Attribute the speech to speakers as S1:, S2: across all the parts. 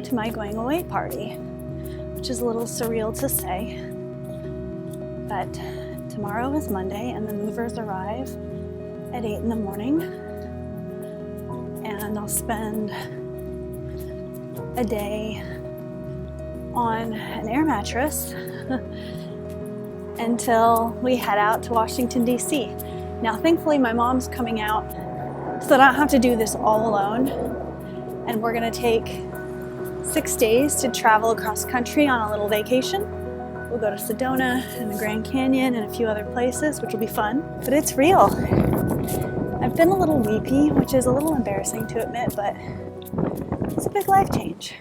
S1: invited to my going away party, which is a little surreal to say. But tomorrow is Monday and the movers arrive at 8 in the morning, and I'll spend a day on an air mattress until we head out to Washington, D.C. Now, thankfully, my mom's coming out so that I don't have to do this all alone. And we're gonna take 6 days to travel across country on a little vacation. We'll go to Sedona and the Grand Canyon and a few other places, which will be fun. But it's real. I've been a little weepy, which is a little embarrassing to admit, but it's a big life change.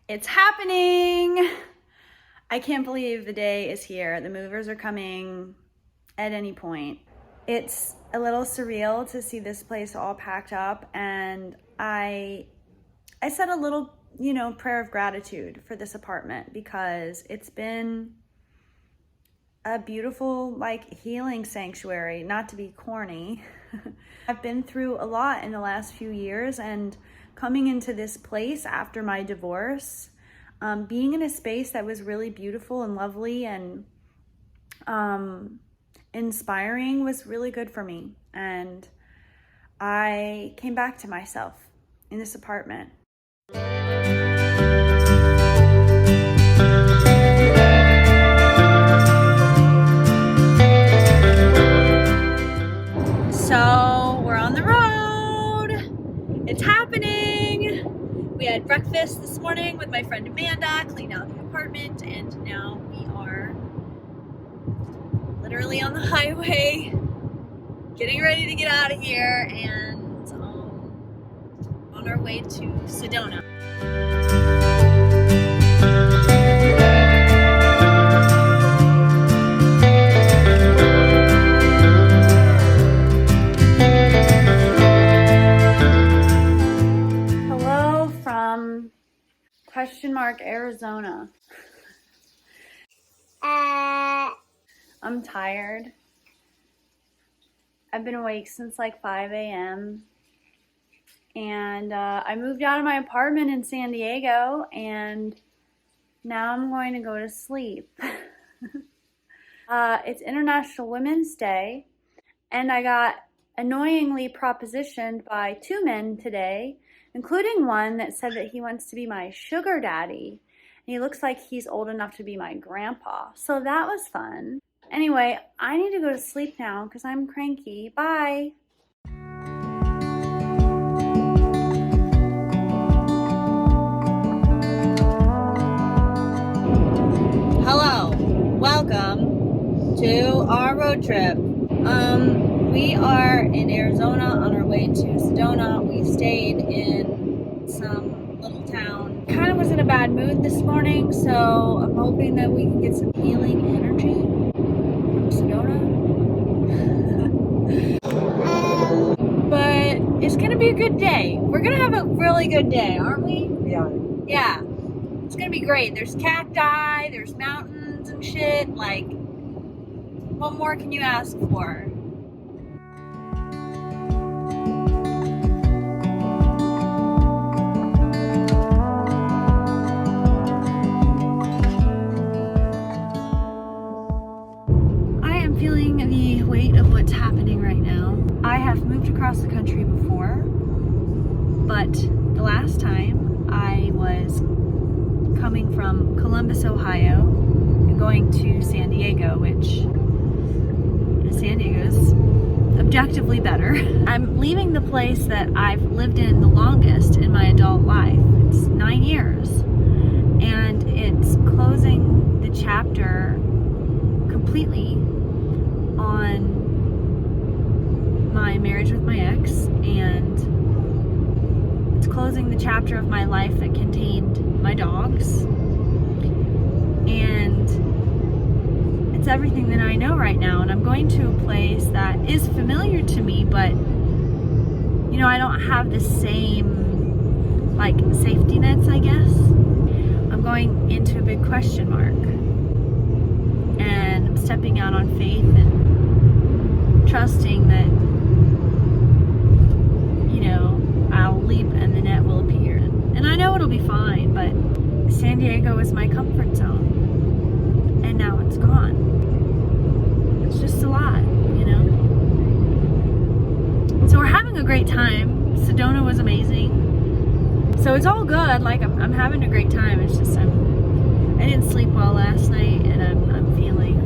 S1: It's happening! I can't believe the day is here. The movers are coming at any point. It's a little surreal to see this place all packed up, and I said a little, prayer of gratitude for this apartment because it's been a beautiful, healing sanctuary, not to be corny. I've been through a lot in the last few years, and coming into this place after my divorce, being in a space that was really beautiful and lovely and inspiring was really good for me. And I came back to myself in this apartment. So we're on the road. It's happening. We had breakfast this morning with my friend Amanda, cleaned out the apartment, and now we are literally on the highway, getting ready to get out of here and on our way to Sedona. Arizona. I'm tired. I've been awake since 5 a.m. and I moved out of my apartment in San Diego, and now I'm going to go to sleep. It's International Women's Day, and I got annoyingly propositioned by 2 men today, including one that said that he wants to be my sugar daddy. And he looks like he's old enough to be my grandpa. So that was fun. Anyway, I need to go to sleep now because I'm cranky. Bye. Hello. Welcome to our road trip. We are in Arizona on our way to Sedona. We stayed in some little town. Kind of was in a bad mood this morning, so I'm hoping that we can get some healing energy from Sedona. But it's gonna be a good day. We're gonna have a really good day, aren't we?
S2: Yeah.
S1: Yeah. It's gonna be great. There's cacti, there's mountains and shit. What more can you ask for? Feeling the weight of what's happening right now. I have moved across the country before, but the last time I was coming from Columbus, Ohio, and going to San Diego, which San Diego's objectively better. I'm leaving the place that I've lived in the longest in my adult life. It's 9 years, and it's closing the chapter completely on my marriage with my ex, and it's closing the chapter of my life that contained my dogs, and it's everything that I know right now. And I'm going to a place that is familiar to me, but you know, I don't have the same, like, safety nets, I guess. I'm going into a big question mark. And I'm stepping out on faith and trusting that, you know, I'll leap and the net will appear. And I know it'll be fine, but San Diego is my comfort zone. And now it's gone. It's just a lot, you know? So we're having a great time. Sedona was amazing. So it's all good. Like, I'm having a great time. It's just I didn't sleep well last night, and I'm feeling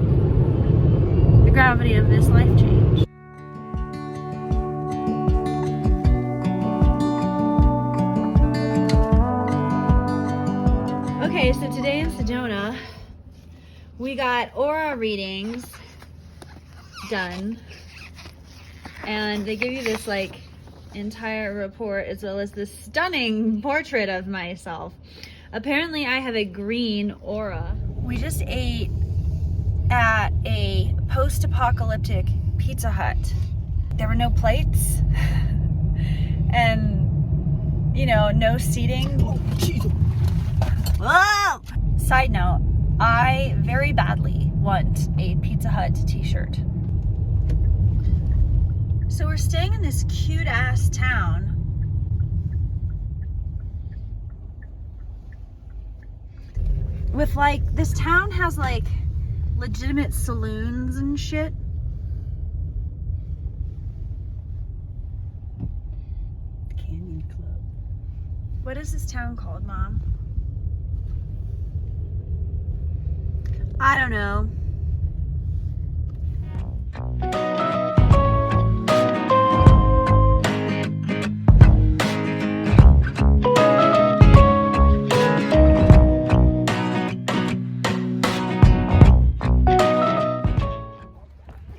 S1: the gravity of this life change. Okay, so today in Sedona, we got aura readings done, and they give you this like entire report as well as this stunning portrait of myself. Apparently I have a green aura. We just ate at a post-apocalyptic Pizza Hut. There were no plates and, you know, no seating. Oh, Jesus. Whoa! Side note, I very badly want a Pizza Hut t-shirt. So we're staying in this cute ass town. With like, this town has like legitimate saloons and shit. Canyon Club. What is this town called, Mom? I don't know.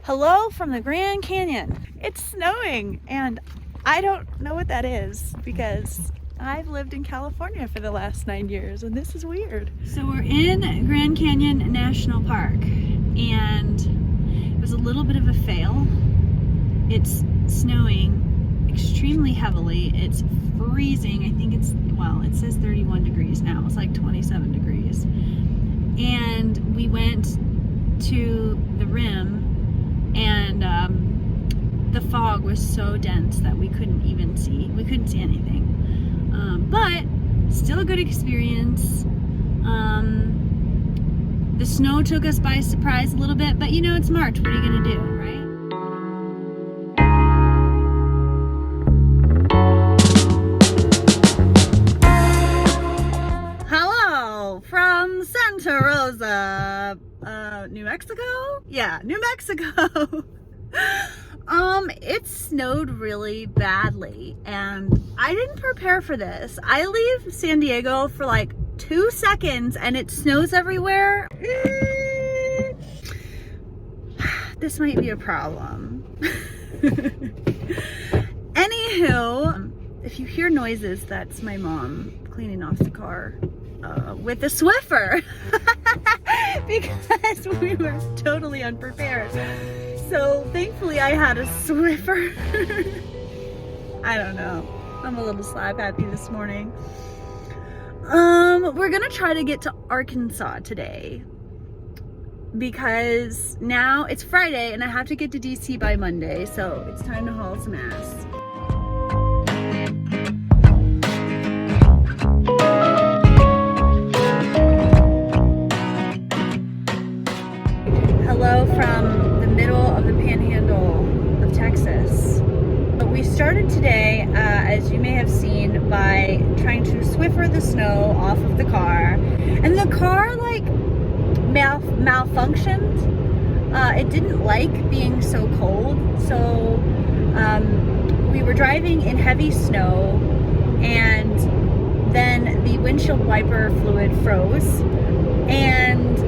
S1: Hello from the Grand Canyon. It's snowing and I don't know what that is because I've lived in California for the last 9 years and this is weird. So we're in Grand Canyon National Park and it was a little bit of a fail. It's snowing extremely heavily. It's freezing. I think it's, well, it says 31 degrees now. It's like 27 degrees. And we went to the rim and the fog was so dense that we couldn't see anything. But still a good experience. The snow took us by surprise a little bit, but you know, it's March. What are you gonna do, right? Hello from Santa Rosa, New Mexico? Yeah, New Mexico. It snowed really badly and I didn't prepare for this. I leave San Diego for like 2 seconds and it snows everywhere. This might be a problem. Anywho, if you hear noises, that's my mom cleaning off the car with a Swiffer because we were totally unprepared. So thankfully I had a Swiffer. I don't know. I'm a little slap happy this morning. We're gonna try to get to Arkansas today because now it's Friday and I have to get to DC by Monday, so it's time to haul some ass. Hello from the middle of the panhandle of Texas. We started today, as you may have seen, by trying to Swiffer the snow off of the car. And the car, like, malfunctioned. It didn't like being so cold. So we were driving in heavy snow and then the windshield wiper fluid froze. And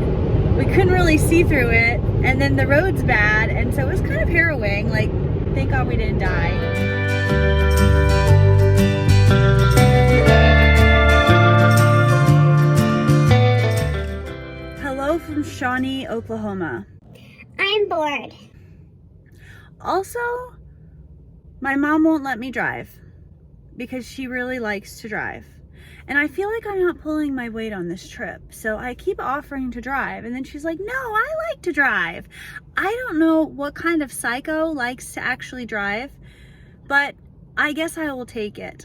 S1: we couldn't really see through it, and then the road's bad, and so it was kind of harrowing. Like, thank God we didn't die. Hello from Shawnee, Oklahoma.
S2: I'm bored.
S1: Also, My mom won't let me drive because she really likes to drive. And I feel like I'm not pulling my weight on this trip. So I keep offering to drive. And then she's like, no, I like to drive. I don't know what kind of psycho likes to actually drive, but I guess I will take it.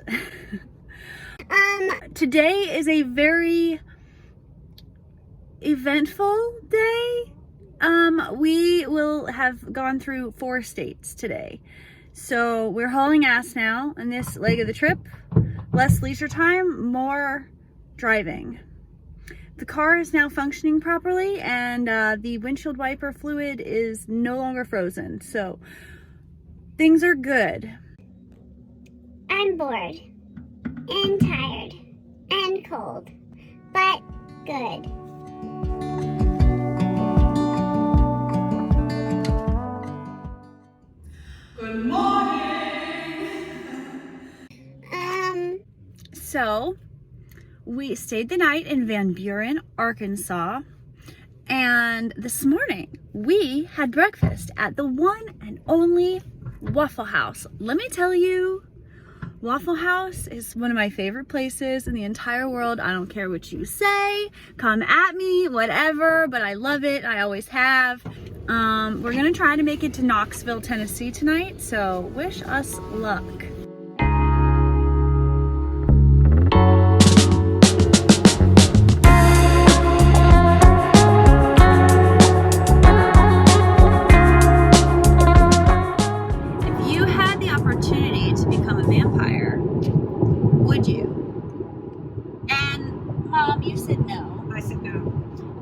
S1: Today is a very eventful day. We will have gone through 4 states today. So we're hauling ass now on this leg of the trip. Less leisure time, more driving. The car is now functioning properly, and the windshield wiper fluid is no longer frozen. So things are good.
S2: I'm bored and tired and cold, but good.
S1: Good morning! So, we stayed the night in Van Buren, Arkansas, and this morning we had breakfast at the one and only Waffle House. Let me tell you, Waffle House is one of my favorite places in the entire world. I don't care what you say, come at me, whatever, but I love it. I always have. We're gonna try to make it to Knoxville, Tennessee tonight, so wish us luck. You said no.
S3: I said no.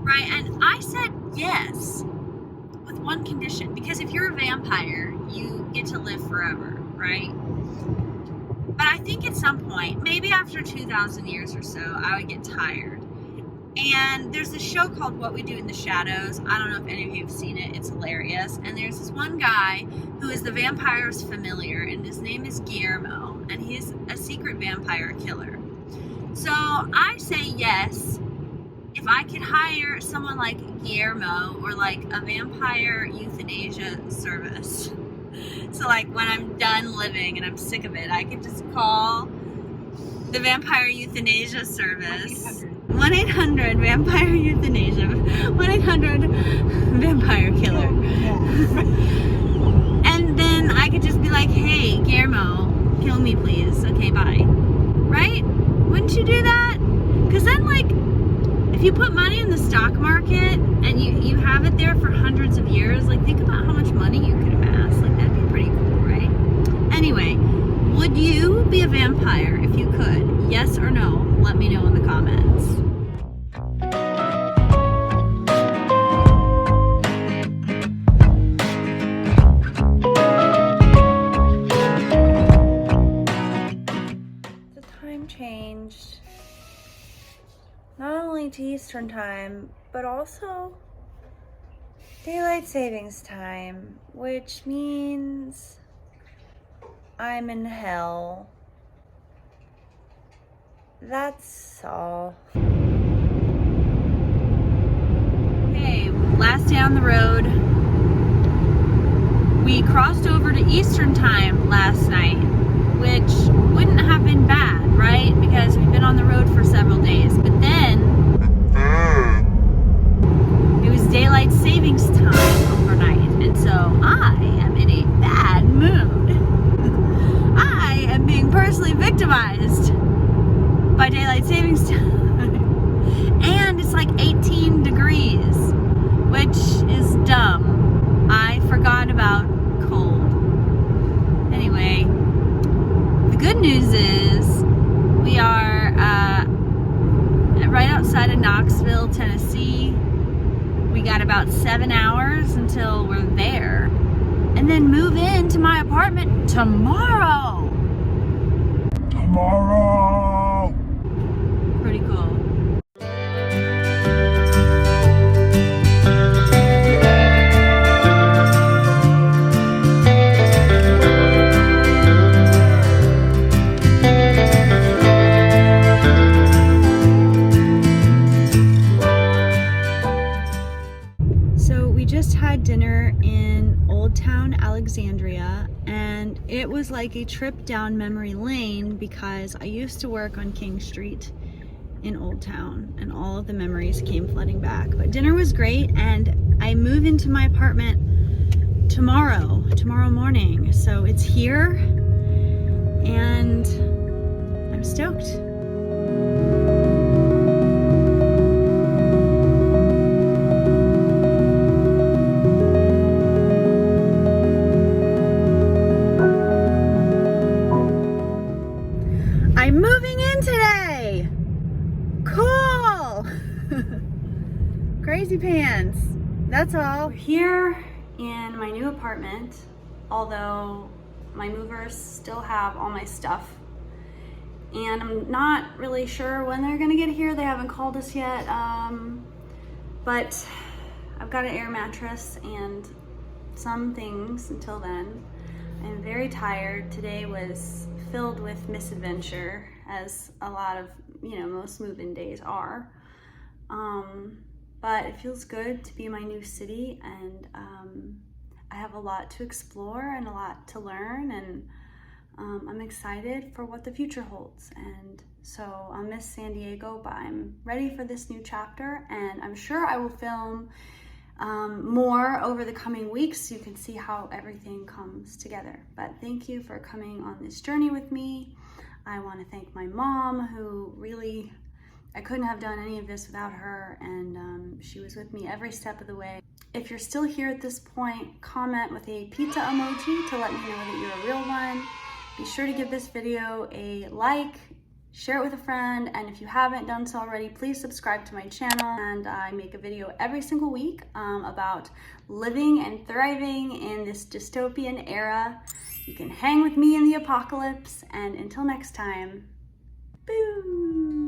S1: Right, and I said yes with one condition, because if you're a vampire, you get to live forever, right? But I think at some point, maybe after 2,000 years or so, I would get tired. And there's this show called What We Do in the Shadows. I don't know if any of you have seen it. It's hilarious. And there's this one guy who is the vampire's familiar, and his name is Guillermo, and he's a secret vampire killer. So I say yes if I could hire someone like Guillermo, or like a vampire euthanasia service. So like when I'm done living and I'm sick of it, I could just call the vampire euthanasia service. 1-800 vampire euthanasia. 1-800 vampire killer. And then I could just be like, hey, Guillermo, kill me please. Okay, bye. Right? Wouldn't you do that? Because then, like, if you put money in the stock market and you have it there for hundreds of years, like, think about how much money you could amass. Like, that'd be pretty cool, right? Anyway, would you be a vampire if you could? Yes or no? Let me know in the comments. Changed not only to Eastern time, but also daylight savings time, which means I'm in hell. That's all. Okay, last day on the road. We crossed over to Eastern time last night, which wouldn't have been bad, right? Because we've been on the road for several days. But then it was daylight savings time overnight, and so I am in a bad mood. I am being personally victimized by daylight savings time. And it's like 18 degrees, which is dumb. I forgot about cold. Anyway, the good news is we are right outside of Knoxville, Tennessee. We got about 7 hours until we're there, and then move into my apartment tomorrow. Pretty cool. Dinner in Old Town Alexandria, and it was was like a trip down memory lane because I used to work on King Street in Old Town and all of the memories came flooding back. But dinner was great and I move into my apartment tomorrow morning. So it's here and I'm stoked. I'm moving in today. Cool. Crazy pants. That's all. We're here in my new apartment, although my movers still have all my stuff. And I'm not really sure when they're gonna get here. They haven't called us yet. But I've got an air mattress and some things until then. I'm very tired. Today was filled with misadventure, as a lot of, most move-in days are. But it feels good to be in my new city, and I have a lot to explore and a lot to learn, and I'm excited for what the future holds. And so I'll miss San Diego, but I'm ready for this new chapter, and I'm sure I will film more over the coming weeks so you can see how everything comes together. But thank you for coming on this journey with me. I want to thank my mom, who really, I couldn't have done any of this without her, and she was with me every step of the way. If you're still here at this point, comment with a pizza emoji to let me know that you're a real one. Be sure to give this video a like, share it with a friend, and if you haven't done so already, please subscribe to my channel. And I make a video every single week about living and thriving in this dystopian era. You can hang with me in the apocalypse, and until next time, boo!